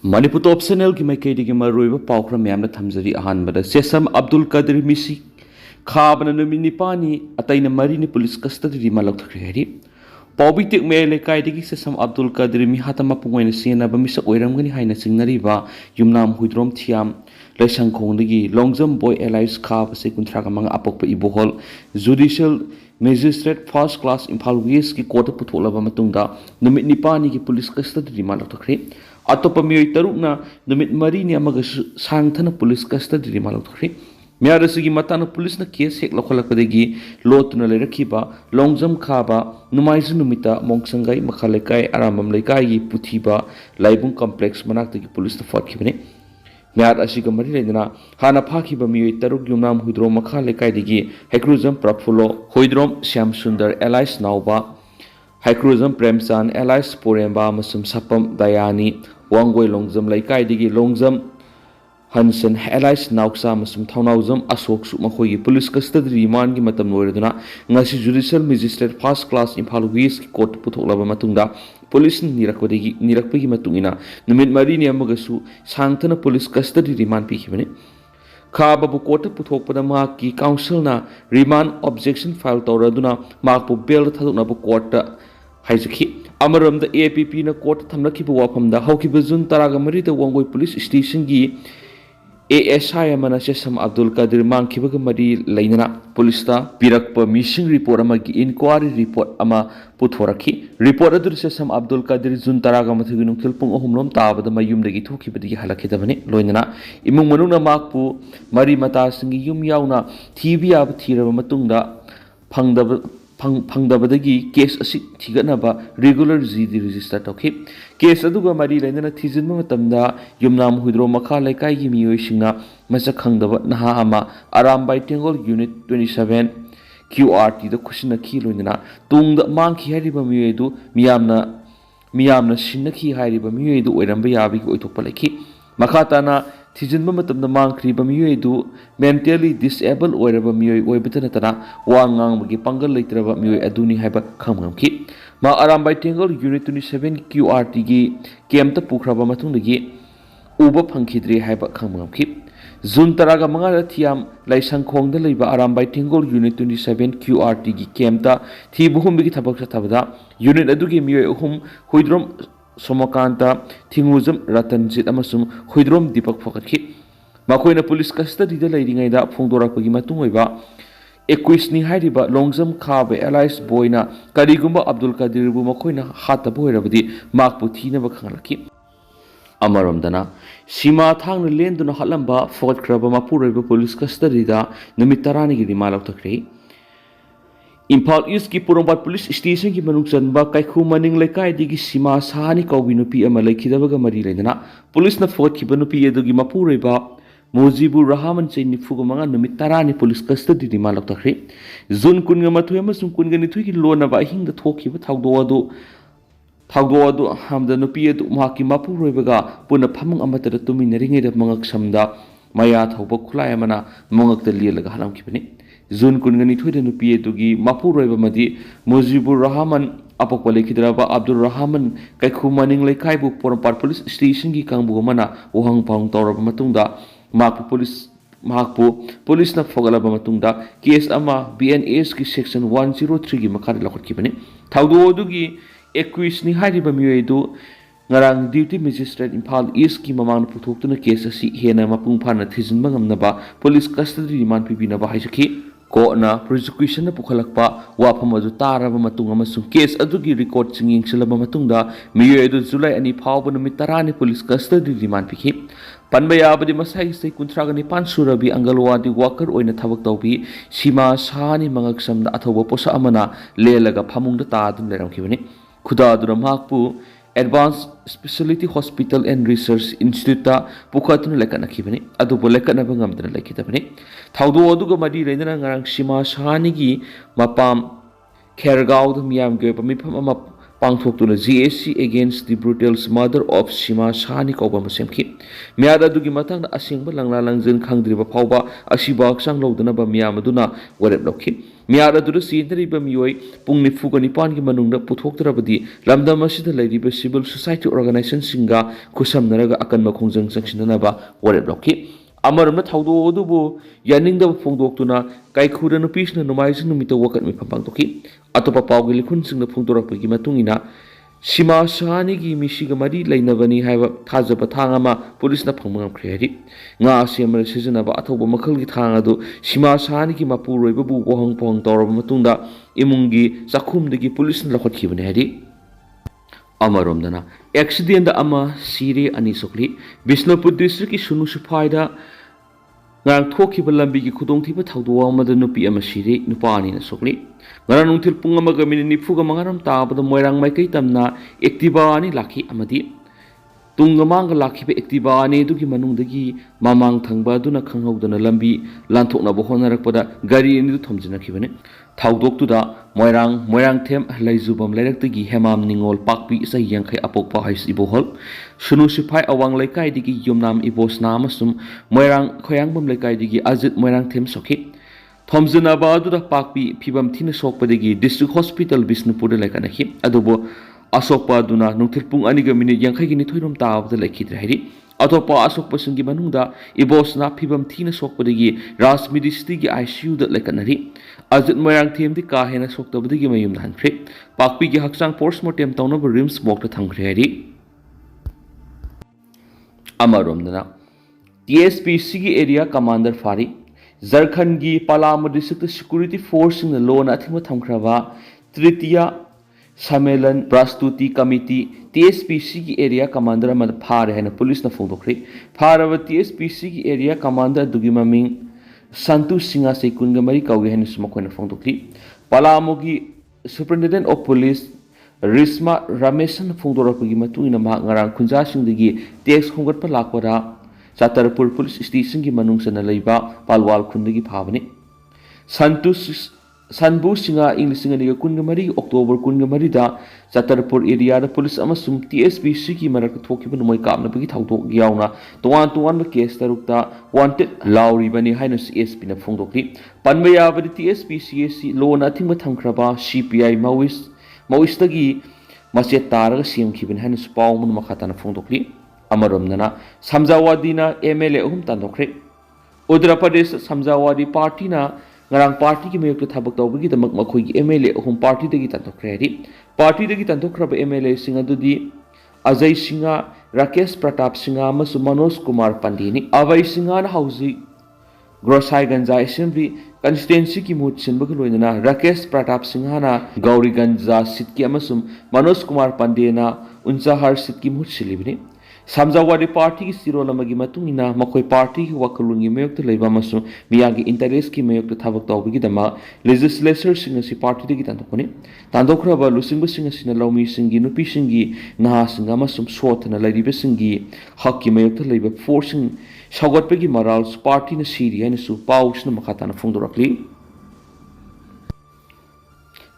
Manipur Top Channel की माइकैदगी मरुइबा पाउखरा म्यामना थमजरी अहानबदा सेसम अब्दुल कदर मिसी खाबना नुमि निपानी अतैना मरिनि पुलिस कस्टडी रिमा लौथख्रे हरि पाउबितिक मे लेकाइदगी सेसम अब्दुल कदर मि हातमा पुंगैना सेनाबा मिसा ओइरमगनि हाइना सिंगनरिबा युमनाम हुइद्रोम थियाम लैसंखोंदगी लोंगजम बॉय एलाइस खाब से कुंथ्रागा मंगा अपोकपा Ibohal judicial magistrate first class Imphal west की कोर्ट पुथोलबा मतुंगा नुमित निपानी की पुलिस कस्टडी रिमा लौथख्रे अतोप मियोई तरुकना नुमित मरीनि अमगा सांगथना पुलिस कस्टडी रिमा लौथख्रे म्यारसिगी मताना पुलिसना केस हेक लखलकदगी लोतुना लेरखिबा लोंगजम खाबा नुमाइजु नुमिता मोंगसंगाई मखालेकाई आरामम लेकाई पुथिबा लाइबुंग कॉम्प्लेक्स मनाक्तगी पुलिसना फटखिबने म्यार असिगा मरी लेदना हाना फाखिबा मियोई तरुक युमनाम हुइद्रोम मखालेकाईदगी हेक्रुजम प्रफुलो हुइद्रोम श्याम सुंदर एलाइस नाउबा हाइक्रुजम प्रेमचांद एलाइस पोरेंबा मसुम सपम दयानी वांगोई लोंगजम लेकाईदगी लोंगजम हनसन एलाइस नाउक्सा मसुम थौनाउजम अशोक सु मखोई पुलिस कस्टडी रिमांड की मतम लोइरदुना ngasi judicial magistrate first class Imphal west की कोर्ट पुथोकलबा मतुंगदा पुलिस निरकपगी मतुंगिना नुमित मरीनि अमगसु सांगथना पुलिस कस्टडी रिमांड पिखिबने खाबबु कोर्ट पुथोकपदा माकी काउंसिलना रिमांड ऑब्जेक्शन फाइल तौरदुना माकपु बेल थादुकनाबु कोर्ट हाइजखि अमरमद एपीपी न कोर्ट थमलखिबु वाफमदा हौखिबु जुन तरागा मरीदा वांगोई पुलिस स्टेशन की ASI अमना सेसम अब्दुल कदर मांखिबगा मरी लेनना पुलिसता पिरकप मिसिंग रिपोर्ट अमगी इंक्वायरी रिपोर्ट अमा पुथोरखि रिपोर्ट अदुर सेसम अब्दुल कदर जुन तरागा मथुगि नुंखिल पुंग अहुमलोम ताबदा मयुमदगी थोखिबदगी हलखिदबने लोइनना इमुंग मनुना माकपु मरी मतासिंगी युम याउना थीबियाब थीरब मतुंगदा फंगदबदगी केस असि थिगनबा रेगुलर जीडी रजिस्टर तौखि केस अदुगा मरी लेनना थिजिनबा मतमदा युमनाम हुइद्रोम मखा लेकाइगी मियोइसिंगना मसक खंगदबा नहा अमा अरामबाई टेंगोल यूनिट 27 QRT द खुसिनखि लोइनना तुंगदा मांखि हारिबा मियोइदु मियामना सिनखि हारिबा मियोइदु ओइरंबा याबिगी ओइथोकपा लेखि मखाताना थिजिनबा मतमदा मांखरिबा मियोइदु मेंटली डिसेबल ओइरबा मियोइ ओइबतनतना वांगांगबगी पंगल लेत्रबा मियोइ अदुनि हाइबा खमगमखि मा अरामबाई टेंगल यूनिट 27 QRT की केमता पुखरबा मतुंदगी उबा फंखिद्रि हाइबा खमगमखि जुन तरागा मंगा थियाम लाइसंखोंदा लेबा अरामबाई टेंगल यूनिट 27 QRT की केमता थी बुहुमबगी थबक थबदा यूनिट अदुगी मियोइ अहुम हुइद्रोम सोमकांता थिंगुजम रतनजीत अमसुम हुइद्रोम दीपक फकखि मखोइना पुलिस कस्टडीदा लेरिङैदा फोंदोरकपगी मतुंग ओइबा 21 नि हाइरिबा लोंगजम खाब एलाइस बॉयना करिगुंबा अब्दुल कदीरबु मखोइना हातबो होइरबदी माकपु थीनबा खंगलखि अमरमदना सीमा थांग लेंदुना हलंबा फोटख्रबा मपुरैबा पुलिस कस्टडीदा नुमित 10 नि रिमांड लौथख्रे इम्फाल ईस्ट की पुरंबाद पुलिस स्टेशन की मनुंग चनबा काइखु मनिंग लेकाइदगी सीमा साहानी कौबी नुपी अमा लेखिदबगा मरी लेदना पुलिस न फोटखिबा नुपी अदुगी मपुरैबा मुजीबुर रहमान चे निफुगा मंगा नुमित 10 नि पुलिस कस्टडी रिमांड लौथख्रे जुन कुनगा मथुय अमसुंग कुनगा निथुय की लोनबा हिंगदा थोखिबा थागदो हमदा नुपी अदु माकी मपुरैबगा पुना फमुंग अमतदा तुमिनरिङैदा मंगक समदा मया थौबा खुलाय अमना मंगकदा लियलगा हलामखिबने जुन कुनगनी थुइदा नुपी अदुगी मपुरैबा मदी मुजीबुर रहमान अपोकपा लेखिद्रबा अब्दुल रहमान काइखु मनिंग लेकाइबु पोरंपाट पुलिस स्टेशन की कांगबु मना वहंग पाउंग तौरबा मतुंगदा माकपु पुलिसना फोगलबा मतुंगदा केस अमा BNS की सेक्शन 103 की मखादा लखटखिबने थाउदो अदुगी 21 नि हारिबा मियोइदु ngarang duty magistrate Imphal East की ममांग पुथोक्तुना केस असि हेना मपुंग फाना थिजिनबा ngamnaba पुलिस कस्टडी रिमांड पिबिनबा हाइसखि कोना प्रोसिक्यूशन न पुखलकपा वाफम अदु तारबा मतुंग अमसुंग केस अदुगी रिकॉर्ड चिंगिंगसिलबा मतुंगदा मियोइ अदु जुलाई 2 फावबा नुमित 10 नि पुलिस कस्टडी रिमांड पिखि पनबा याबदि मसाई से 35 सुरबी अंगलवादी वर्कर ओइना थबक तौबी सीमा सानि मंगक समदा अथौबा पोसा अमना लेलगा फमुंगदा तादुन लेरमखिबनि खुदादुना माकपु advance speciality hospital and research institute पुखतुन लेकनखिबनि अदुबो लेकनबा ngamdana लेखिदबनि थाउदो अदुगा मदि लेनना ngarang सीमा सानिगी मपाम खेरगांव मियाम गे मिफम अमा पांगथोक्तुना GSC against the brutal murder of सीमा सानि कौबा मसेमखि म्याद अदुगी मतंग असेंबा लंगला लंजन खंगद्रिबा फावबा असिबा हक्सांग लौदनबा मियाम अदुना वरेप लौखि ꯃꯤꯌꯥꯠ ꯑꯗꯨꯗ ꯆꯦꯟꯅꯔꯤꯕ ꯃꯤꯑꯣꯏ ꯄꯨꯡ 94ꯒꯤ ꯃꯅꯨꯡꯗ ꯄꯨꯊꯣꯛꯇ꯭ꯔꯕꯗꯤ ꯂꯝꯗꯝ ꯑꯁꯤꯗ ꯂꯩꯔꯤꯕ ꯁꯤꯚꯤꯜ ꯁꯣꯁꯥꯏꯇꯤ ꯑꯣꯔꯒꯅꯥꯏꯖꯦꯁꯟꯁꯤꯡꯒ ꯈꯨꯠꯁꯝꯅꯔꯒ ꯑꯀꯟꯕ ꯈꯣꯡꯖꯪ ꯆꯪꯁꯤꯟꯅꯅꯕ ꯋꯥꯔꯦꯞ ꯂꯧꯈꯤ꯫ ꯑꯃꯔꯣꯝꯗ ꯊꯧꯗꯣꯛ ꯑꯗꯨꯕꯨ ꯌꯥꯅꯤꯡꯗꯕ ꯐꯣꯡꯗꯣꯛꯇꯨꯅ ꯀꯥꯏꯈꯨꯗ ꯅꯨꯄꯤꯁꯤꯡꯅ ꯅꯣꯡꯃꯥꯏꯖꯤꯡ ꯅꯨꯃꯤꯠꯇ ꯋꯥꯀꯠ ꯃꯤꯐꯝ ꯄꯥꯡꯊꯣꯛꯈꯤ꯫ ꯑꯇꯣꯞꯄ ꯄꯥꯎꯒꯤ ꯂꯤꯈꯨꯟꯁꯤꯡꯗ ꯐꯣꯡꯗꯣꯔꯛꯄꯒꯤ ꯃꯇꯨꯡꯏꯟꯅ ꯁꯤꯃꯥ ꯁꯍꯥꯅꯤꯒꯤ ꯃꯤꯁꯤꯒ ꯃꯔꯤ ꯂꯩꯅꯕꯅꯤ ꯍꯥꯏꯕ ꯊꯥꯖꯕ ꯊꯥꯡ ꯑꯃ ꯄꯨꯂꯤꯁꯅ ꯐꯪꯕ ꯉꯝꯈ꯭ꯔꯦ ꯍꯥꯏꯔꯤ꯫ ꯉꯥ ꯁꯦꯝꯕꯗ ꯁꯤꯖꯤꯟꯅꯕ ꯑꯊꯧꯕ ꯃꯈꯜꯒꯤ ꯊꯥꯡ ꯑꯗꯨ ꯁꯤꯃꯥ ꯁꯍꯥꯅꯤꯒꯤ ꯃꯄꯨꯔꯣꯏꯕꯕꯨ ꯋꯥꯍꯪ ꯄꯥꯎꯍꯪ ꯇꯧꯔꯕ ꯃꯇꯨꯡꯗ ꯏꯃꯨꯡꯒꯤ ꯆꯥꯛꯈꯨꯝꯗꯒꯤ ꯄꯨꯂꯤꯁꯅ ꯂꯧꯈꯠꯈꯤꯕꯅꯤ ꯍꯥꯏꯔꯤ꯫ ꯑꯃꯔꯣꯝꯗꯅ ꯑꯦꯛꯁꯤꯗꯦꯟꯗ ꯑꯃ ꯁꯤꯔꯦ 2 ꯁꯣꯛꯂꯤ꯫ ꯕꯤꯁꯅꯨꯄꯨꯔ ꯗꯤꯁꯇ꯭ꯔꯤꯛꯀꯤ ꯁꯨꯅꯨ ꯁꯨꯐꯥꯏꯗ ꯉꯔꯥꯡ ꯊꯣꯛꯈꯤꯕ ꯂꯝꯕꯤꯒꯤ ꯈꯨꯗꯣꯡꯊꯤꯕ ꯊꯧꯗꯣꯛ ꯑꯃꯗ ꯅꯨꯄꯤ ꯑꯃ ꯁꯤꯔꯦ, ꯅꯨꯄꯥ 2ꯅ ꯁꯣꯛꯂꯤ꯫ ꯉꯔꯥꯡ ꯅꯨꯡꯊꯤꯜ ꯄꯨꯡ 1:45 ꯇꯥꯕꯗ ꯃꯣꯏꯔꯥꯡ ꯃꯥꯏꯀꯩ ꯇꯝꯅ ꯑꯦꯛꯇꯤꯚꯥ 2 ꯂꯥꯛꯈꯤ ꯑꯃꯗꯤ ꯇꯨꯡꯒ ꯃꯥꯡꯒ ꯂꯥꯛꯈꯤꯕ ꯑꯦꯛꯇꯤꯚꯥ 2 ꯑꯗꯨꯒꯤ ꯃꯅꯨꯡꯗꯒꯤ ꯃꯃꯥꯡ ꯊꯪꯕ ꯑꯗꯨꯅ ꯈꯪꯍꯧꯗꯅ ꯂꯝꯕꯤ ꯂꯥꯟꯊꯣꯛꯅꯕ ꯍꯣꯠꯅꯔꯛꯄꯗ ꯒꯥꯔꯤ ꯑꯅꯤꯗꯨ ꯊꯣꯝꯖꯤꯟꯅꯈꯤꯕꯅꯤ꯫ ꯊꯧꯗꯣꯛꯇꯨꯗ ꯃꯣꯏꯔꯥꯡꯊꯦꯝ ꯂꯩꯖꯨꯕꯝ ꯂꯩꯔꯛꯇꯒꯤ ꯍꯦꯃꯥꯝ ꯅꯤꯡꯉꯣꯜ ꯄꯥꯛꯄꯤ ꯆꯍꯤ 50 ꯑꯄꯣꯛꯄ ꯍꯩꯁ ꯏꯕꯣꯍꯜ, ꯁꯨꯅꯨ ꯁꯤꯐꯥꯏ ꯑꯋꯥꯡ ꯂꯩꯀꯥꯏꯗꯒꯤ ꯌꯨꯝꯅꯥꯝ ꯏꯕꯣꯁꯅꯥ ꯑꯃꯁꯨꯡ ꯃꯣꯏꯔꯥꯡ ꯈꯣꯌꯥꯡꯕꯝ ꯂꯩꯀꯥꯏꯗꯒꯤ ꯑꯖꯤꯠ ꯃꯣꯏꯔꯥꯡꯊꯦꯝ ꯁꯣꯛꯈꯤ꯫ ꯊꯣꯝꯖꯤꯟꯅꯕ ꯑꯗꯨꯗ ꯄꯥꯛꯄꯤ ꯐꯤꯕꯝ ꯊꯤꯅ ꯁꯣꯛꯄꯗꯒꯤ ꯗꯤꯁꯇ꯭ꯔꯤꯛ ꯍꯣꯁꯄꯤꯇꯥꯜ ꯕꯤꯁꯅꯨꯄꯨꯔꯗ ꯂꯩꯈꯠꯅꯈꯤ꯫ ꯑꯗꯨꯕꯨ ꯑꯁꯣꯛꯄ ꯑꯗꯨꯅ ꯅꯨꯡꯊꯤꯜ ꯄꯨꯡ 2:52 ꯇꯥꯕꯗ ꯂꯩꯈꯤꯗ꯭ꯔꯦ ꯍꯥꯏꯔꯤ꯫ ꯑꯇꯣꯞꯄ ꯑꯁꯣꯛꯄꯁꯤꯡꯒꯤ ꯃꯅꯨꯡꯗ ꯏꯕꯣꯁꯅꯥ ꯐꯤꯕꯝ ꯊꯤꯅ ꯁꯣꯛꯄꯗꯒꯤ ꯔꯥꯖꯃꯤꯗꯤ ꯁꯤꯇꯤꯒꯤ ICUꯗ ꯂꯩꯈꯠꯅꯔꯤ꯫ ꯑꯖꯤꯠ ꯃꯣꯏꯔꯥꯡꯊꯦꯝꯗꯤ ꯀꯥ ꯍꯦꯟꯅ ꯁꯣꯛꯇꯕꯗꯒꯤ ꯃꯌꯨꯝꯗ ꯍꯟꯈ꯭ꯔꯦ꯫ ꯄꯥꯛꯄꯤꯒꯤ ꯍꯛꯆꯥꯡ ꯄꯣꯁꯠꯃꯣꯔꯇꯦꯝ ꯇꯧꯅꯕ ꯔꯤꯝꯁ ꯃꯣꯔꯒꯇ ꯊꯝꯈ꯭ꯔꯦ ꯍꯥꯏꯔꯤ꯫ ꯑꯃꯔꯣꯝꯗꯅ TSPCꯒꯤ ꯑꯦꯔꯤꯌꯥ ꯀꯃꯥꯟꯗꯔ ꯐꯥꯔꯤ꯫ ꯖꯔꯈꯟꯒꯤ ꯄꯥꯂꯥꯃꯨ ꯗꯤꯁꯇ꯭ꯔꯤꯛꯇ ꯁꯦꯀ꯭ꯌꯨꯔꯤꯇꯤ ꯐꯣꯔꯁꯁꯤꯡꯅ ꯂꯣꯟꯅ ꯑꯊꯤꯡꯕ ꯊꯝꯈ꯭ꯔꯕ Tritiya Sammelan ꯄ꯭ꯔꯥꯁꯇꯨꯇꯤ committee TSPCꯒꯤ area commander ꯑꯃ ꯐꯥꯔꯦ ꯍꯥꯏꯅ ꯄꯨꯂꯤꯁꯅ ꯐꯣꯡꯗꯣꯛꯈ꯭ꯔꯦ꯫ ꯐꯥꯔꯕ TSPCꯒꯤ ꯑꯦꯔꯤꯌꯥ ꯀꯃꯥꯟꯗꯔ ꯑꯗꯨꯒꯤ ꯃꯃꯤꯡ ꯁꯟꯇꯨ ꯁꯤꯡꯍ ꯆꯍꯤ 23 ꯀꯧꯏ ꯍꯥꯏꯅꯁꯨ ꯃꯈꯣꯏꯅ ꯐꯣꯡꯗꯣꯛꯂꯤ꯫ ꯄꯥꯂꯥꯃꯨꯒꯤ ꯁꯨꯄꯔꯤꯟꯇꯦꯟꯗꯦꯟꯠ ꯑꯣꯐ ꯄꯨꯂꯤꯁ ꯔꯤꯁꯃꯥ ꯔꯥꯃꯦꯁꯟꯅ ꯐꯣꯡꯗꯣꯔꯛꯄꯒꯤ ꯃꯇꯨꯡꯏꯟꯅ ꯃꯍꯥꯛ ꯉꯔꯥꯡ ꯈꯨꯟꯖꯥꯁꯤꯡꯗꯒꯤ ꯇꯦꯛꯁ ꯈꯣꯝꯒꯠꯄ ꯂꯥꯛꯄꯗ ꯆꯥꯇꯔꯄꯨꯔ ꯄꯨꯂꯤꯁ ꯁ꯭ꯇꯦꯁꯟꯒꯤ ꯃꯅꯨꯡꯆꯟꯅ ꯂꯩꯕ ꯄꯥꯜꯋꯥꯜ ꯈꯨꯟꯗꯒꯤ ꯐꯥꯕꯅꯤ꯫ ꯁꯟꯕꯨ ꯁꯤꯡꯍ ꯏꯪ 2023 ꯑꯣꯛꯇꯣꯕꯔ 23ꯗ ꯆꯥꯇꯔꯄꯨꯔ ꯑꯦꯔꯤꯌꯥꯗ ꯄꯨꯂꯤꯁ ꯑꯃꯁꯨꯡ TSPCꯒꯤ ꯃꯔꯛꯇ ꯊꯣꯛꯈꯤꯕ ꯅꯣꯡꯃꯩ ꯀꯥꯞꯅꯕꯒꯤ ꯊꯧꯗꯣꯛ ꯌꯥꯎꯅ ꯇꯣꯉꯥꯟ ꯇꯣꯉꯥꯟꯕ ꯀꯦꯁ 6ꯇ ꯋꯥꯟꯇꯦꯗ ꯂꯥꯎꯔꯤꯕꯅꯤ ꯍꯥꯏꯅꯁꯨ ASPꯅ ꯐꯣꯡꯗꯣꯛꯂꯤ꯫ ꯄꯟꯕ ꯌꯥꯕꯗꯤ TSPC ꯑꯁꯤ ꯂꯣꯟꯅ ꯑꯊꯤꯡꯕ ꯊꯝꯈ꯭ꯔꯕ CPI ꯃꯥꯋꯤꯁꯇꯒꯤ ꯃꯆꯦꯠ ꯇꯥꯔꯒ ꯁꯦꯝꯈꯤꯕꯅꯤ ꯍꯥꯏꯅꯁꯨ ꯄꯥꯎ ꯑꯃꯅ ꯃꯈꯥ ꯇꯥꯅ ꯐꯣꯡꯗꯣꯛꯂꯤ꯫ ꯑꯃꯔꯣꯝꯗꯅ ꯁꯝꯖꯥꯋꯥꯗꯤꯅ MLA 3 ꯇꯥꯟꯊꯣꯛꯈ꯭ꯔꯦ꯫ ꯎꯠꯇꯔ ꯄ꯭ꯔꯗꯦꯁꯇ ꯁꯝꯖꯥꯋꯥꯗꯤ ꯄꯥꯔꯇꯤꯅ ꯉꯔꯥꯡ ꯄꯥꯔꯇꯤꯒꯤ ꯃꯥꯌꯣꯛꯇ ꯊꯕꯛ ꯇꯧꯕꯒꯤꯗꯃꯛ ꯃꯈꯣꯏꯒꯤ MLA 3 ꯄꯥꯔꯇꯤꯗꯒꯤ ꯇꯥꯟꯊꯣꯛꯈ꯭ꯔꯦ ꯍꯥꯏꯔꯤ꯫ ꯄꯥꯔꯇꯤꯗꯒꯤ ꯇꯥꯟꯊꯣꯛꯈ꯭ꯔꯕ MLAꯁꯤꯡ ꯑꯗꯨꯗꯤ ꯑꯖय ꯁꯤꯡꯍ, ꯔꯥꯀꯦꯁ ꯄ꯭ꯔꯇꯥꯞ ꯁꯤꯡꯍ ꯑꯃꯁꯨꯡ ꯃꯅꯣꯖ ꯀꯨꯃꯥꯔ ꯄꯥꯟꯗꯦꯅꯤ꯫ ꯑꯚय ꯁꯤꯡꯍꯅ ꯍꯧꯖꯤꯛ ꯒꯣꯁꯥꯏꯒꯟꯖ ꯑꯦꯁꯦꯝꯕ꯭ꯂꯤ ꯀꯟꯁꯇꯤꯇꯨꯑꯦꯟꯁꯤꯒꯤ ꯃꯍꯨꯠ ꯁꯤꯟꯕꯒ ꯂꯣꯏꯅꯅ ꯔꯥꯀꯦꯁ ꯄ꯭ꯔꯇꯥꯞ ꯁꯤꯡꯍꯅ ꯒꯧꯔꯤꯒꯟꯖ ꯁꯤꯠꯀꯤ ꯑꯃꯁꯨꯡ ꯃꯅꯣꯖ ꯀꯨꯃꯥꯔ ꯄꯥꯟꯗꯦꯅ ꯎꯟꯆꯥꯍꯔ ꯁꯤꯠꯀꯤ ꯃꯍꯨꯠ ꯁꯤꯜꯂꯤꯕꯅꯤ꯫ ꯁꯝꯖꯥꯋꯥꯗꯤ ꯄꯥꯔꯇꯤꯒꯤ ꯆꯤꯔꯣꯜ ꯑꯃꯒꯤ ꯃꯇꯨꯡꯏꯟꯅ ꯃꯈꯣꯏ ꯄꯥꯔꯇꯤꯒꯤ ꯋꯥꯈꯜꯂꯣꯟꯒꯤ ꯃꯥꯌꯣꯛꯇ ꯂꯩꯕ ꯑꯃꯁꯨꯡ ꯃꯤꯌꯥꯝꯒꯤ ꯏꯟꯇꯔꯦꯁꯀꯤ ꯃꯥꯌꯣꯛꯇ ꯊꯕꯛ ꯇꯧꯕꯒꯤꯗꯃꯛ ꯂꯦꯖꯤꯁꯂꯦꯆꯔꯁꯤꯡ ꯑꯁꯤ ꯄꯥꯔꯇꯤꯗꯒꯤ ꯇꯥꯟꯊꯣꯛꯄꯅꯤ꯫ ꯇꯥꯟꯊꯣꯛꯈ꯭ꯔꯕ ꯂꯨꯆꯤꯡꯕꯁꯤꯡ ꯑꯁꯤꯅ ꯂꯧꯃꯤꯁꯤꯡꯒꯤ, ꯅꯨꯄꯤꯁꯤꯡꯒꯤ, ꯅꯍꯥꯁꯤꯡ ꯑꯃꯁꯨꯡ ꯁꯣꯠꯊꯅ ꯂꯩꯔꯤꯕꯁꯤꯡꯒꯤ ꯍꯛꯀꯤ ꯃꯥꯌꯣꯛꯇ ꯂꯩꯕ ꯐꯣꯔꯁꯁꯤꯡ ꯁꯧꯒꯠꯄꯒꯤ ꯃꯔꯥꯜꯁꯨ ꯄꯥꯔꯇꯤꯅ ꯁꯤꯔꯤ ꯍꯥꯏꯅꯁꯨ ꯄꯥꯎꯁꯤꯅ ꯃꯈꯥ ꯇꯥꯅ ꯐꯣꯡꯗꯣꯔꯛꯂꯤ꯫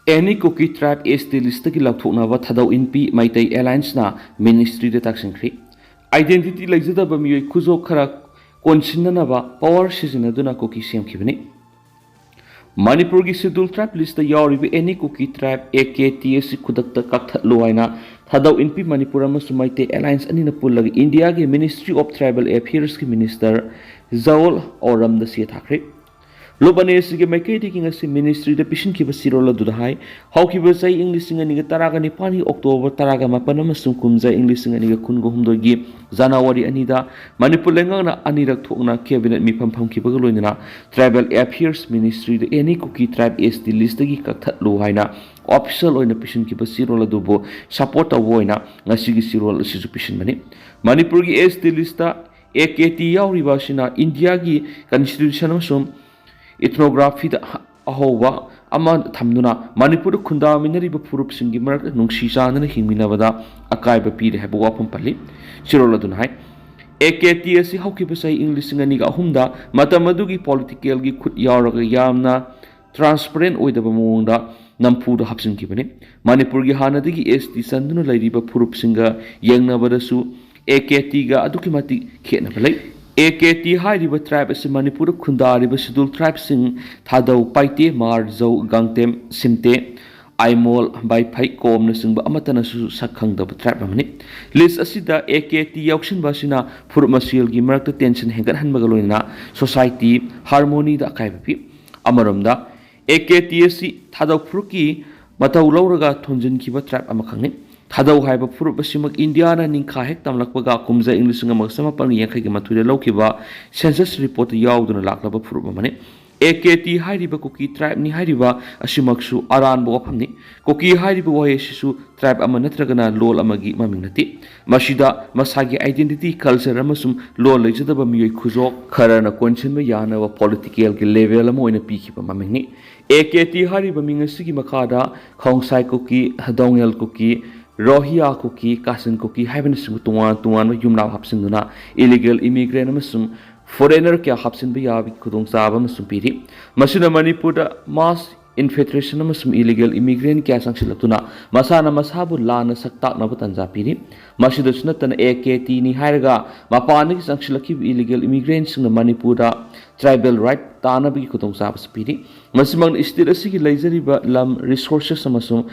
ꯑꯦꯅꯤ ꯀꯨꯀꯤ ꯇ꯭ꯔꯥꯏꯕ ST ꯂꯤꯁꯇꯒꯤ ꯂꯧꯊꯣꯛꯅꯕ ꯊꯥꯗꯧ ꯏꯟꯄꯤ ꯃꯩꯇꯩ ꯑꯦꯂꯥꯏꯟꯁꯅ ꯃꯤꯅꯤꯁꯇ꯭ꯔꯤꯗ ꯇꯛꯁꯤꯟꯈ꯭ꯔꯦ꯫ ꯑꯥꯏꯗꯦꯟꯇꯤꯇꯤ ꯂꯩꯖꯗꯕ ꯃꯤꯑꯣꯏ ꯈꯨꯖꯣꯛ ꯈꯔ ꯀꯣꯟꯁꯤꯟꯅꯅꯕ ꯄꯋꯥꯔ ꯁꯤꯖꯤꯟꯅꯗꯨꯅ ꯀꯨꯀꯤ ꯁꯦꯝꯈꯤꯕꯅꯤ꯫ ꯃꯅꯤꯄꯨꯔꯒꯤ ꯁꯦꯗ꯭ꯌꯨꯜ ꯇ꯭ꯔꯥꯏꯕ ꯂꯤꯁꯇ ꯌꯥꯎꯔꯤꯕ ꯑꯦꯅꯤ ꯀꯨꯀꯤ ꯇ꯭ꯔꯥꯏꯕ AKT ꯑꯁꯤ ꯈꯨꯗꯛꯇ ꯀꯛꯊꯠꯂꯨ ꯍꯥꯏꯅ ꯊꯥꯗꯧ ꯏꯟꯄꯤ ꯃꯅꯤꯄꯨꯔ ꯑꯃꯁꯨꯡ ꯃꯩꯇꯩ ꯑꯦꯂꯥꯏꯟꯁ ꯑꯅꯤꯅ ꯄꯨꯜꯂꯒ ꯏꯟꯗꯤꯌꯥꯒꯤ ꯃꯤꯅꯤꯁꯇ꯭ꯔꯤ ꯑꯣꯐ ꯇ꯭ꯔꯥꯏꯕꯦꯜ ꯑꯦꯐꯤꯌꯔꯁꯀꯤ ꯃꯤꯅꯤꯁꯇꯔ ꯖꯋꯜ ꯑꯣꯔꯝꯗ ꯆꯦ ꯊꯥꯈ꯭ꯔꯦ꯫ ꯂꯨꯞ ꯑꯅꯤꯁꯤꯒꯤ ꯃꯥꯏꯀꯩꯗꯒꯤ ꯉꯁꯤ ꯃꯤꯅꯤꯁꯇ꯭ꯔꯤꯗ ꯄꯤꯁꯤꯟꯈꯤꯕ ꯆꯤꯔꯣꯜ ꯑꯗꯨꯗ ꯍꯥꯏ ꯍꯧꯈꯤꯕ ꯆꯍꯤ ꯏꯪ 2019ꯒꯤ ꯑꯣꯛꯇꯣꯕꯔ 18 ꯑꯃꯁꯨꯡ ꯀꯨꯝꯖꯥ ꯏꯪ 2019ꯒꯤ ꯖꯅꯋꯥꯔꯤ 2ꯗ ꯃꯅꯤꯄꯨꯔ ꯂꯩꯉꯥꯛꯅ ꯑꯅꯤꯔꯛ ꯊꯣꯛꯅ ꯀꯦꯕꯤꯅꯦꯠ ꯃꯤꯐꯝ ꯐꯝꯈꯤꯕꯒ ꯂꯣꯏꯅꯅ ꯇ꯭ꯔꯥꯏꯕꯦꯜ ꯑꯦꯐꯤꯌꯔꯁ ꯃꯤꯅꯤꯁꯇ꯭ꯔꯤꯗ ꯑꯦꯅꯤ ꯀꯨꯀꯤ ꯇ꯭ꯔꯥꯏꯕ ST ꯂꯤꯁꯇꯒꯤ ꯀꯛꯊꯠꯂꯨ ꯍꯥꯏꯅ ꯑꯣꯐꯤꯁꯤꯌꯦꯜ ꯑꯣꯏꯅ ꯄꯤꯁꯤꯟꯈꯤꯕ ꯆꯤꯔꯣꯜ ꯑꯗꯨꯕꯨ ꯁꯄꯣꯔꯠ ꯇꯧꯕ ꯑꯣꯏꯅ ꯉꯁꯤꯒꯤ ꯆꯤꯔꯣꯜ ꯑꯁꯤꯁꯨ ꯄꯤꯁꯤꯟꯕꯅꯤ꯫ ꯃꯅꯤꯄꯨꯔꯒꯤ ST ꯂꯤꯁꯇ AKT ꯌꯥꯎꯔꯤꯕ ꯑꯁꯤꯅ ꯏꯟꯗꯤꯌꯥꯒꯤ ꯀꯟꯁꯇꯤꯇ꯭ꯌꯨꯁꯟ ꯑꯃꯁꯨꯡ ꯏꯊꯅꯣꯒ꯭ꯔꯥꯐꯤꯗ ꯑꯍꯣꯕ ꯑꯃ ꯊꯝꯗꯨꯅ ꯃꯅꯤꯄꯨꯔꯗ ꯈꯨꯟꯗꯥꯃꯤꯟꯅꯔꯤꯕ ꯐꯨꯔꯨꯞꯁꯤꯡꯒꯤ ꯃꯔꯛꯇ ꯅꯨꯡꯁꯤ ꯆꯥꯟꯅꯅ ꯍꯤꯡꯃꯤꯟꯅꯕꯗ ꯑꯀꯥꯏꯕ ꯄꯤꯔꯦ ꯍꯥꯏꯕ ꯋꯥꯐꯝ ꯄꯜꯂꯤ꯫ ꯆꯤꯔꯣꯜ ꯑꯗꯨꯅ ꯍꯥꯏ AKT ꯑꯁꯤ ꯍꯧꯈꯤꯕ ꯆꯍꯤ ꯏꯪ 2003ꯗ ꯃꯇꯝ ꯑꯗꯨꯒꯤ ꯄꯣꯂꯤꯇꯤꯀꯦꯜꯒꯤ ꯈꯨꯠ ꯌꯥꯎꯔꯒ ꯌꯥꯝꯅ ꯇ꯭ꯔꯥꯟꯁꯄꯔꯦꯟꯠ ꯑꯣꯏꯗꯕ ꯃꯑꯣꯡꯗ ꯅꯝꯐꯨꯗ ꯍꯥꯞꯆꯤꯟꯈꯤꯕꯅꯤ꯫ ꯃꯅꯤꯄꯨꯔꯒꯤ ꯍꯥꯟꯅꯗꯒꯤ ST ꯆꯟꯗꯨꯅ ꯂꯩꯔꯤꯕ ꯐꯨꯔꯨꯞꯁꯤꯡꯒ ꯌꯦꯡꯅꯕꯗꯁꯨ AKTꯒ ꯑꯗꯨꯛꯀꯤ ꯃꯇꯤꯛ ꯈꯦꯠꯅꯕ ꯂꯩ꯫ AKT हाइरिबा ट्राइब असे मणिपुर खुंदारिबा शेड्यूल ट्राइब सिंह थादौ पाइते मारजौ गांगतेम सिमते आइमोल बाइफाई कोम सिंह अमतनसु सखंगदब ट्राइब अमनि लिस्ट असिदा AKT याउसिनबा सिना फुरुप मसियल गी मरक्ता टेंशन हेंगन हनबगा लोइना सोसाइटी हार्मोनी दा काइबपि अमरमदा AKT असि थादौ फुरुकी मतौ लौरगा थोंजनखिबा ट्राइब अमखंगनि थादौ हाइबा फुरुप असिमक इंडियाना निंखा हेक तमलकपगा कुमजा इंग्लिश मगसमपन यांखैगे मथुरे लौखिबा सेंसस रिपोर्ट याउदुना लाक्लबा फुरुप अमने AKT हाइरिबा कुकी ट्राइब नि हाइरिबा असिमकसु अरानबो वफमनि कुकी हाइरिबा वहेसिसु ट्राइब अमा नत्रगना लोल अमगी ममिंग नति मसिदा मसागी आइडेंटिटी कल्चर अमसुम लोल लेजदबा मियोय खुजोक खरना कोनसिनबा यानवा पॉलिटिकल के लेवल अमा ओइना पीखिबा ममिंगनि AKT हाइरिबा मिंगसिगी मखादा खोंगसाई कुकी हदोंगल कुकी रोहिया कुकी कासन कुकी हाइबनसिंग तुवान तुवान युमना हापसिंगना इलीगल इमिग्रेंट अमसुम फॉरेनर क्या हापसिन भी याबी खुदों साब अमसुम पीरी मसिना मणिपुर मास इन्फिल्ट्रेशन अमसुम इलीगल इमिग्रेंट क्या संगसिलतुना मसाना मसाबु लाना सक्ताकनबा तंजा पीरी मसिदसु नतन AKT नि हाइरगा मपानगी संगसिलखि इलीगल इमिग्रेंट सिंग मणिपुर ट्राइबल राइट तानबगी खुदों साब पीरी मसिमंग स्टेट असिगी लेजरिबा लम रिसोर्सेस अमसुम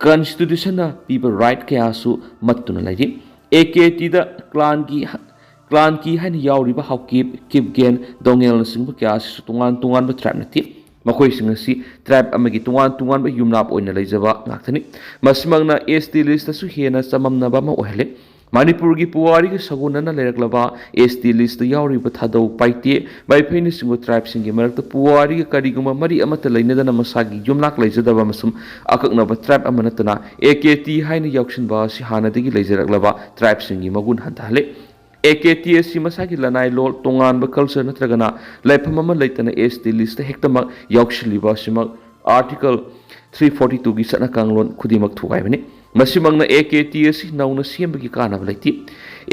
Constitution people right kyasu matuna lagi AKT da clan ki han yauriba hawkip kipgen dongel singbu kyasu tungan ba tribe nati makoi singasi tribe amagi tungan ba yumnap oina leijaba ngaktani masmangna ST list su hena samamna ba ma ohle Manipur की पुवारी के सगुनना लेरकलबा ST list यावरिबा थादौ पाइते बाइफैनि सिंगो tribe सिंगी मरक्त पुवारी के करिगुमा मरि अमत लैनदना मसागी युमनाक लैजदबा मसुम अककनबा tribe अमनतना AKT हाइना याउसिनबा सि हानादगी लैजरकलबा tribe सिंगी मगुन हंताले AKT असि मसागी लनाय लोल तोंगानबा culture नत्रगना लाइफम अमा लैतना ST list हेक्तमक याउसिलिबा सिमक article 342 की सना कांगलोन खुदिमक थुगाइबनि मसिमंगना AKT असि नौना सेमबगी कानाब लैति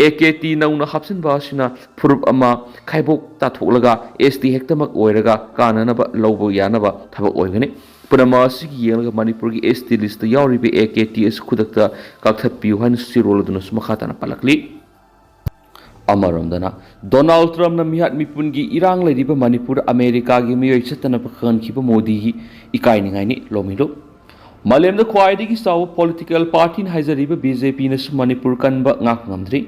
AKT नौना हापसिनबा असिना फुरुप अमा खाइबोक ताथोलगा ST हेक्तमक ओइरगा काननबा लौबो यानबा थबक ओइगनि पुनमा असिगी येंगगा मणिपुर की ST लिस्ट यावरिबे AKT अस खुदकता काक्थपियु हाइन सिरोलदुना सुमखाताना पलकली अमरमदना डोनाल्ड ट्रम्प न मिहात मिपुनगी इरांग लैरिबा मणिपुर अमेरिका की मियोय छतना पखनखिबा मोदी की इकाइनिंगाइनि लोमिलो मालेमदा ख्वाइदगी साव पॉलिटिकल पार्टी हाइजरीबा BJP नसु मणिपुर कनबा ngakngamdri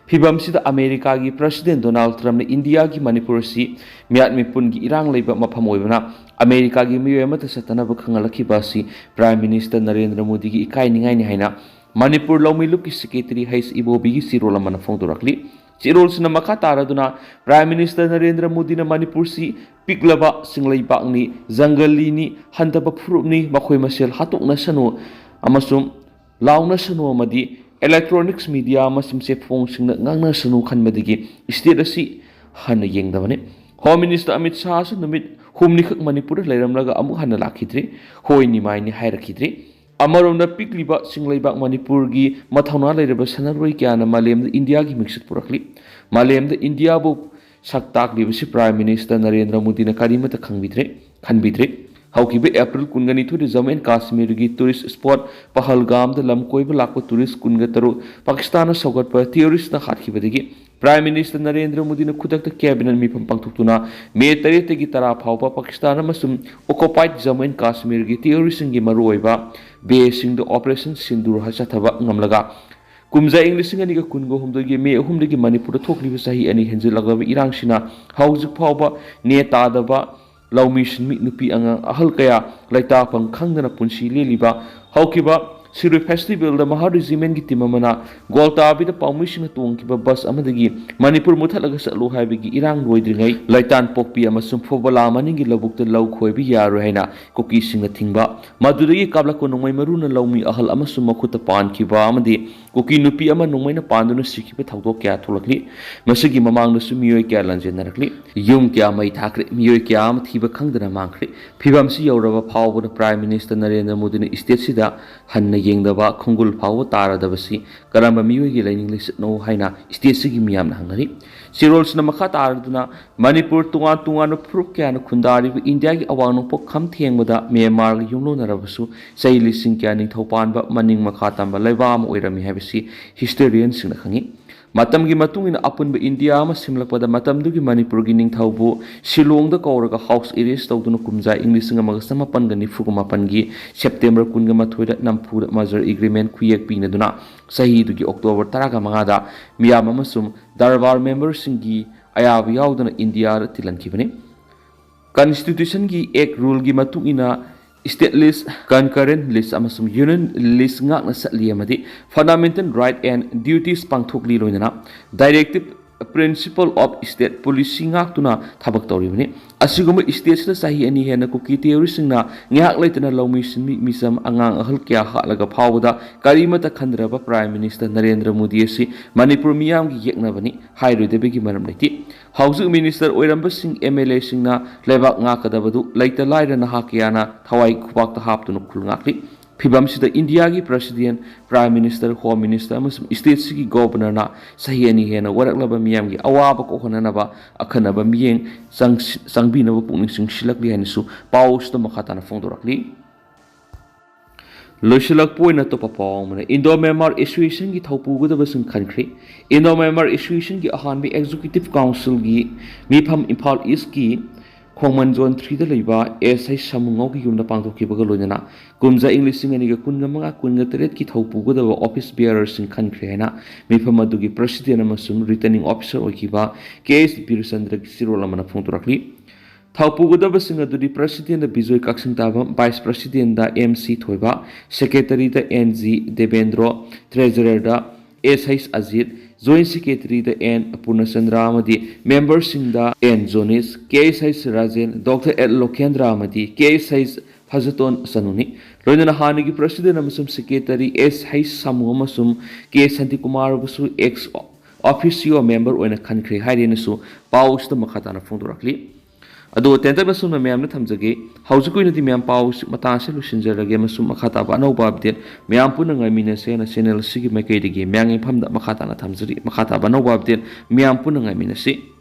फिबमसिदा अमेरिका की प्रेसिडेंट डोनाल्ड ट्रम्प ने इंडिया की मणिपुर सि मियात मिपुन की इरांग लैबा मफम ओइबना अमेरिका की मियोय मत सतनबा खंगलखिबा सि प्राइम मिनिस्टर नरेंद्र मोदी की इकाइनिंगाइनि हाइना मणिपुर लौमिलुप की सेक्रेटरी हाइस इबोबी की सिरोल मन फोंदोरखली चिरोलसना मखा तारदुना प्राइम मिनिस्टर नरेंद्र मोदी ने मणिपुर सि पिकलबा सिंगलैपाकनी जंगलीनी हंतबा फुरुपनी मखोय मसेल हातोकना सनो अमसुम लाउना सनो अमदी इलेक्ट्रॉनिक्स मीडिया अमसुम सेफोंग सिंगना ngang सनो खनबदगी स्टेट असि हन येंगदबने होम मिनिस्टर अमित शाह सु नुमित हुमनिखक मणिपुर लैरमलगा अमु हन लाखिद्रि होय निमाइनि हायरखिद्रि अमरोंदा पिकलिबा सिंगलैबाक मणिपुर की मथौना लैरबा सनरोय क्याना मालेमदा इंडिया की मिक्सत पुरखली मालेमदा इंडिया बु सक्ताकलिबसि प्राइम मिनिस्टर नरेंद्र मोदी ने करिमत खनबिद्रे हौकिबे अप्रैल 22 जम्मू एंड काश्मीर की टूरिस्ट स्पॉट पहलगाम द लमकोइब लाको टूरिस्ट 23 पाकिस्तान सौगटप टेररिस्ट न हातखिबदगी प्राइम मिनिस्टर नरेंद्र मोदी ने खुदक कैबिनेट मीफम पांगथुक्तुना मे 3 की तरा फाउबा पाकिस्तान अमसुम ऑक्युपाइड जम्मू एंड काश्मीर की टेररिस्ट की मरुओइबा बेसिंग द ऑपरेशन सिंदूर हचथबा ngamlaga कुमजा इंग्लिश अनिगा कुनगो हमदगी मे अहुमदगी मणिपुर थोकलिबा सही अनि हेंजिलगलबा इरांगसिना हौजिक फाउबा ने तादबा लौमिशन मि नुपी अहल कया लैताफंग खंगदना पुंसी लेलिबा हौकिबा सिरुई फेस्टिवल द महा रेजिमेंट की टीम अमना गोलताबी द पाउमिशन तोंकिबा बस अमदगी मणिपुर मुथलगा सलु हाइबगी इरांग रोइद्रिङै लैतान पोकपी अमसुम फोबला मनिंगी लबुक द लौ खोइबि यारो हैना कोकी सिंग थिंगबा मदुदगी काबलको नोंमै मरुना लौमी अहल अमसुम मखुत पानखिबा अमदि कोकी नुपी अमा नोंमैना पांदुना सिखिबा थौदो क्या थोलकली मसगी ममांगदसु मियोय क्या लंजेनरकली युम क्या मै थाखरे मियोय क्या अम थिबा खंगदना मांखरे फिबमसि यौरबा फावबना प्राइम मिनिस्टर नरेंद्र मोदी ने स्टेट सिदा हन्न येंगदबा खुंगुल फाव तारदबसी करम मियोगी लाइनिंग लिसनो हाइना स्टेट सिगी मियामना हंगरी सिरोल्सना मखा तारदुना मणिपुर तुंगान फ्रुप क्यान खुंदारिब इंडिया की अवांग नोपो खम थेंगबदा म्यांमार युनो नरबसु सही लिसिंग क्या निथौपानबा मनिंग मखा तंबा लैबाम ओइरमी हाइबसी हिस्टोरियन सिंगना खंगी ꯃꯇꯝꯒꯤ ꯃꯇꯨꯡ ꯏꯟꯅ ꯑꯄꯨꯟꯕ ꯏꯟꯗꯤꯌꯥ ꯑꯃ ꯁꯦꯝꯂꯛꯄꯗ ꯃꯇꯝꯗꯨꯒꯤ ꯃꯅꯤꯄꯨꯔꯒꯤ ꯅꯤꯡꯊꯧꯕꯨ ꯁꯤꯂꯣꯡꯗ ꯀꯧꯔꯒ ꯍꯥꯎꯁ ꯑꯦꯔꯦꯁ ꯇꯧꯗꯨꯅ ꯀꯨꯝꯖꯥ ꯏꯪ 1994ꯒꯤ ꯁꯦꯞꯇꯦꯝꯕꯔ 12ꯗ ꯅꯝꯐꯨꯗ ꯃꯖꯔ ꯑꯦꯒ꯭ꯔꯤꯃꯦꯟ ꯈꯨꯌꯦꯛ ꯄꯤꯅꯗꯨꯅ ꯆꯍꯤꯗꯨꯒꯤ ꯑꯣꯛꯇꯣꯕꯔ 15ꯗ ꯃꯤꯌꯥꯝ ꯑꯃꯁꯨꯡ ꯗꯔꯕꯥꯔ ꯃꯦꯝꯕꯔꯁꯤꯡꯒꯤ ꯑꯌꯥꯕ ꯌꯥꯎꯗꯅ ꯏꯟꯗꯤꯌꯥꯗ ꯊꯤꯜꯍꯟꯈꯤꯕꯅꯤ꯫ ꯀꯟꯁꯇꯤꯇ꯭ꯌꯨꯁꯟꯒꯤ ꯑꯦꯛ ꯔꯨꯜꯒꯤ ꯃꯇꯨꯡ ꯏꯟꯅ ꯁ꯭ꯇꯦꯠ ꯂꯤꯁ, ꯀꯟꯀꯔꯦꯟꯠ ꯂꯤꯁ ꯑꯃꯁꯨꯡ ꯌꯨꯅꯤꯌꯟ ꯂꯤꯁ ꯉꯥꯛꯅ ꯆꯠꯂꯤ ꯑꯃꯗꯤ ꯐꯟꯗꯥꯃꯦꯟꯇꯦꯜ ꯔꯥꯏꯠ ꯑꯦꯟ ꯗ꯭ꯌꯨꯇꯤꯁ ꯄꯥꯡꯊꯣꯛꯂꯤ ꯂꯣꯏꯅꯅ directive principal of state policy ꯉꯥꯛꯇꯨꯅ ꯊꯕꯛ ꯇꯧꯔꯤꯕꯅꯤ꯫ ꯑꯁꯤꯒꯨꯝꯕ ꯁ꯭ꯇꯦꯠꯁꯤꯗ ꯆꯍꯤ 2 ꯍꯦꯟꯅ ꯀꯨꯀꯤ ꯊꯤꯑꯣꯔꯤꯁꯤꯡꯅ ꯉꯥꯏꯍꯥꯛ ꯂꯩꯇꯅ ꯂꯧꯃꯤ ꯁꯤꯟꯃꯤ ꯃꯤꯆꯝ ꯑꯉꯥꯡ ꯑꯍꯜ ꯀꯌꯥ ꯍꯥꯠꯂꯒ ꯐꯥꯎꯕꯗ ꯀꯔꯤꯃꯠꯇ ꯈꯟꯗ꯭ꯔꯕ ꯄ꯭ꯔꯥꯏꯝ ꯃꯤꯅꯤꯁꯇꯔ ꯅꯔꯦꯟꯗ꯭ꯔ ꯃꯣꯗꯤ ꯑꯁꯤ ꯃꯅꯤꯄꯨꯔ ꯃꯤꯌꯥꯝꯒꯤ ꯌꯦꯛꯅꯕꯅꯤ ꯍꯥꯏꯔꯣꯏꯗꯕꯒꯤ ꯃꯔꯝ ꯂꯩꯇꯦ꯫ ꯍꯧꯖꯤꯛ ꯃꯤꯅꯤꯁꯇꯔ ꯑꯣꯏꯔꯝꯕꯁꯤꯡ MLAꯁꯤꯡꯅ ꯂꯩꯕꯥꯛ ꯉꯥꯛꯀꯗꯕꯗꯨ ꯂꯩꯇ ꯂꯥꯏꯔ ꯅꯍꯥ ꯀꯌꯥꯅ ꯊꯋꯥꯏ ꯈꯨꯄꯥꯛꯇ ꯍꯥꯞꯇꯨꯅ ꯈꯨꯜ ꯉꯥꯛꯂꯤ꯫ ꯐꯤꯚꯝꯁꯤꯗ ꯏꯟꯗꯤꯌꯥꯒꯤ president, prime minister, home minister ꯑꯃꯁꯨꯡ ꯁ꯭ꯇꯦꯠꯁꯤꯒꯤ ꯒꯣꯚꯔꯅꯔꯅ ꯆꯍꯤ 2 ꯍꯦꯟꯅ ꯋꯥꯔꯛꯂꯕ ꯃꯤꯌꯥꯝꯒꯤ ꯑꯋꯥꯕ ꯀꯣꯛꯍꯟꯅꯅꯕ ꯑꯈꯟꯅꯕ ꯃꯤꯠꯌꯦꯡ ꯆꯪꯕꯤꯅꯕ ꯄꯨꯛꯅꯤꯡ ꯆꯤꯡꯁꯤꯜꯂꯛꯂꯤ ꯍꯥꯏꯅꯁꯨ ꯄꯥꯎ ꯑꯁꯤꯗ ꯃꯈꯥ ꯇꯥꯅ ꯐꯣꯡꯗꯣꯔꯛꯂꯤ꯫ ꯂꯣꯏꯁꯤꯜꯂꯛꯄ ꯑꯣꯏꯅ ꯑꯇꯣꯞꯄ ꯄꯥꯎ ꯑꯃꯅ ꯏꯟꯗꯣ ꯃ꯭ꯌꯥꯟꯃꯥꯔ ꯑꯦꯁꯣꯁꯤꯌꯦꯁꯟꯒꯤ ꯊꯧꯄꯨꯒꯗꯕꯁꯤꯡ ꯈꯟꯈ꯭ꯔꯦ꯫ ꯏꯟꯗꯣ ꯃ꯭ꯌꯥꯟꯃꯥꯔ ꯑꯦꯁꯣꯁꯤꯌꯦꯁꯟꯒꯤ ꯑꯍꯥꯟꯕ ꯑꯦꯛꯖꯤꯀ꯭ꯌꯨꯇꯤꯚ ꯀꯥꯎꯟꯁꯤꯜꯒꯤ ꯃꯤꯐꯝ ꯏꯝꯐꯥꯜ ꯏꯁꯀꯤ ꯈꯣꯡꯃꯟ ꯖꯣꯟ 3ꯗ ꯂꯩꯕ S.H. ꯁꯃꯨꯉꯧꯒꯤ ꯌꯨꯝꯗ ꯄꯥꯡꯊꯣꯛꯈꯤꯕꯒ ꯂꯣꯏꯅꯅ ꯀꯨꯝꯖꯥ ꯏꯪ 2015-18ꯒꯤ ꯊꯧꯄꯨꯒꯗꯕ ꯑꯣꯐꯤꯁ ꯕꯤꯌꯔꯔꯁꯤꯡ ꯈꯟꯈ꯭ꯔꯦ ꯍꯥꯏꯅ ꯃꯤꯐꯝ ꯑꯗꯨꯒꯤ ꯄ꯭ꯔꯁꯤꯗꯦꯟꯠ ꯑꯃꯁꯨꯡ ꯔꯤꯇꯔꯅꯤꯡ ꯑꯣꯐꯤꯁꯥꯔ ꯑꯣꯏꯈꯤꯕ K.H. ꯕꯤꯔꯆꯟꯗ꯭ꯔꯒꯤ ꯆꯤꯔꯣꯜ ꯑꯃꯅ ꯐꯣꯡꯗꯣꯔꯛꯂꯤ꯫ ꯊꯧꯄꯨꯒꯗꯕꯁꯤꯡ ꯑꯗꯨꯗꯤ ꯄ꯭ꯔꯁꯤꯗꯦꯟꯠꯗ ꯕꯤꯖꯣꯏ ꯀꯛꯆꯤꯡꯇꯥꯕꯝ, ꯚꯥꯏꯁ ꯄ꯭ꯔꯁꯤꯗꯦꯟꯠꯗ M.C. ꯊꯣꯏꯕ, ꯁꯦꯀ꯭ꯔꯦꯇꯔꯤꯗ N.G. ꯗꯦꯕꯦꯟꯗ꯭ꯔꯣ, ꯇ꯭ꯔꯦꯖꯔꯔꯗ S.H. ꯑꯖꯤꯠ, ꯖꯣꯏꯟꯠ ꯁꯦꯀ꯭ꯔꯦꯇꯔꯤꯗ N. ꯄꯨꯔꯅꯆꯟꯗ꯭ꯔ ꯑꯃꯗꯤ ꯃꯦꯝꯕꯔꯁꯤꯡꯗ N. ꯖꯣꯅꯤꯁ, K.H. Rajen, Dr. L. ꯂꯣꯀꯦꯟꯗ꯭ꯔ ꯑꯃꯗꯤ K.H. ꯐꯖꯇꯣꯟ ꯆꯅꯨꯅꯤ꯫ ꯂꯣꯏꯅꯅ ꯍꯥꯟꯅꯒꯤ ꯄ꯭ꯔꯁꯤꯗꯦꯟꯠ ꯑꯃꯁꯨꯡ ꯁꯦꯀ꯭ꯔꯦꯇꯔꯤ S.H. ꯁꯥꯃꯨ ꯑꯃꯁꯨꯡ K. ꯁꯥꯟꯇꯤꯀꯨꯃꯥꯔꯕꯨꯁꯨ ꯑꯦꯛꯁ ꯑꯣꯐꯤꯁꯤꯑꯣ ꯃꯦꯝꯕꯔ ꯑꯣꯏꯅ ꯈꯟꯈ꯭ꯔꯦ ꯍꯥꯏꯔꯦꯅꯁꯨ ꯄꯥꯎ ꯑꯁꯤꯗ ꯃꯈꯥ ꯇꯥꯅ ꯐꯣꯡꯗꯣꯔꯛꯂꯤ꯫ ꯑꯗꯣ ꯇꯦꯟꯇꯛꯅ ꯁꯨꯝꯅ ꯃꯌꯥꯝꯅ ꯊꯝꯖꯒꯦ꯫ ꯍꯧꯖꯤꯛ ꯑꯣꯏꯅꯗꯤ ꯃꯌꯥꯝ ꯄꯥꯎ ꯃꯇꯥꯡ ꯑꯁꯤ ꯂꯣꯏꯁꯤꯟꯖꯔꯒꯦ ꯑꯃꯁꯨꯡ ꯃꯈꯥ ꯇꯥꯕ ꯑꯅꯧꯕ ꯑꯞꯗꯦꯠ ꯃꯌꯥꯝ ꯄꯨꯟꯅ ꯉꯥꯏꯃꯤꯟꯅꯁꯦ ꯍꯥꯏꯅ ꯆꯦꯅꯦꯜ ꯑꯁꯤꯒꯤ ꯃꯥꯏꯀꯩꯗꯒꯤ ꯃꯌꯥꯝꯒꯤ ꯃꯐꯝꯗ ꯃꯈꯥ ꯇꯥꯅ ꯊꯝꯖꯔꯤ꯫ ꯃꯈꯥ ꯇꯥꯕ ꯑꯅꯧꯕ ꯑꯞꯗꯦꯠ ꯃꯌꯥꯝ ꯄꯨꯟꯅ ꯉꯥꯏꯃꯤꯟꯅꯁꯤ꯫